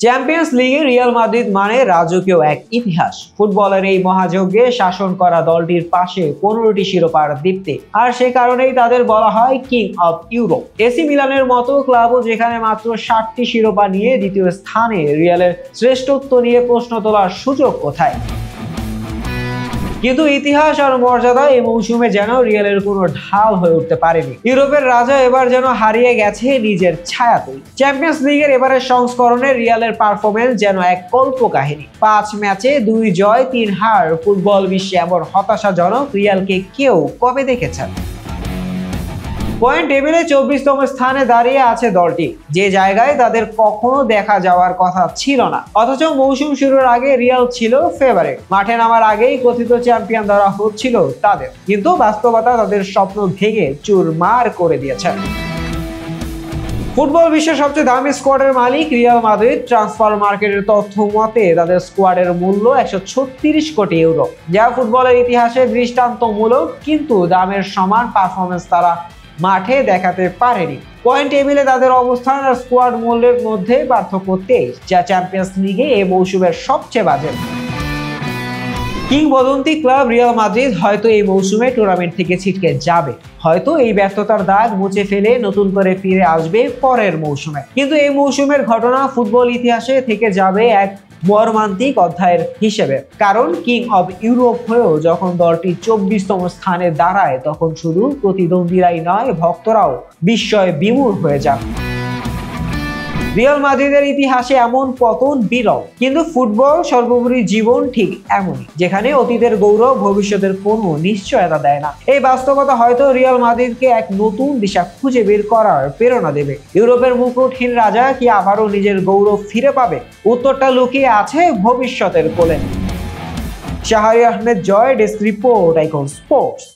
Champions লিগে Real Madrid মানে রাজকীয় এক ইতিহাস। ফুটবলের এই মহাযজ্ঞে শাসন করা দলটির পাশে 15টি শিরোপার দীপ্তি, আর সে কারণেই তাদের বলা হয় কিং অব ইউরোপ। এসি মিলানের মতো ক্লাবও যেখানে মাত্র 7টি শিরোপা নিয়ে দ্বিতীয় স্থানে, রিয়ালের শ্রেষ্ঠত্ব নিয়ে প্রশ্ন তোলার সুযোগ কোথায়? কিন্তু ইতিহাস আর মর্যাদা এই মৌসুমে যেন রিয়ালের কোনো ঢাল হয়ে উঠতে পারেনি। ইউরোপের রাজা এবার যেন হারিয়ে গেছে নিজের ছায়াতেই। চ্যাম্পিয়ন্স লিগের এবারের সংস্করণে রিয়ালের পারফরমেন্স যেন এক কল্পকাহিনী। 5 ম্যাচে 2 জয় 3 হার। ফুটবল বিশ্বে এমন হতাশাজনক রিয়ালকে কেউ কবে দেখেছেন? পয়েন্ট টেবিলে 24তম স্থানে দাঁড়িয়ে আছে দলটি, যে জায়গায় তাদের কখনো দেখা যাওয়ার কথা ছিল না। অথচ মৌসুম শুরুর আগে রিয়াল ছিল ফেভারিট। মাঠে নামার আগেই কথিত চ্যাম্পিয়ন ধরা হচ্ছিল তাদের, কিন্তু বাস্তবতা তাদের স্বপ্ন ভেঙে চুরমার করে দিয়েছে। ফুটবল বিশ্বের সবচেয়ে দামি স্কোয়াডের মালিক রিয়াল মাদ্রিদ। ট্রান্সফার মার্কেটের তথ্য মতে তাদের স্কোয়াডের মূল্য 136 কোটি ইউরো, যা ফুটবলের ইতিহাসে দৃষ্টান্তমূলক। কিন্তু দামের সমান পারফরমেন্স তারা মাঠে দেখাতে পারেনি। পয়েন্ট টেবিলে তাদের অবস্থান আর স্কোয়াড মূল্যের মধ্যে পার্থক্য 23, যা চ্যাম্পিয়ন্স লিগে এই মৌসুমের সবচেয়ে বাজে। কিংবদন্তি ক্লাব রিয়াল মাদ্রিদ হয়তো এই মৌসুমে টুর্নামেন্ট থেকে ছিটকে যাবে, হয়তো এই ব্যর্থতার দাগ মুছে ফেলে নতুন করে ফিরে আসবে পরের মৌসুমে। কিন্তু এই মৌসুমের ঘটনা ফুটবল ইতিহাসে থেকে যাবে এক মর্মান্তিক অধ্যায়ের হিসেবে। কারণ কিং অব ইউরোপ হয়েও যখন দলটি 24তম স্থানে দাঁড়ায়, তখন শুধু প্রতিদ্বন্দ্বীরাই নয়, ভক্তরাও বিস্ময়ে বিমূঢ় হয়ে যান। রিয়াল মাদ্রিদের ইতিহাসে এমন পতন বিরল, কিন্তু ফুটবল সর্বোপরি জীবন ঠিক এমনই, যেখানে অতীতের গৌরব ভবিষ্যতের কোনো নিশ্চয়তা দেয় না। এই বাস্তবতা হয়তো রিয়াল মাদ্রিদকে এক নতুন দিশা খুঁজে বের করার প্রেরণা দেবে। ইউরোপের মুকুটহীন রাজা কি আবারও নিজের গৌরব ফিরে পাবে? উত্তরটা লুকিয়ে আছে ভবিষ্যতের কোলে। শাহরিয়ার আহমেদ জয়, ডেস্ক রিপোর্ট, আইকন স্পোর্টস।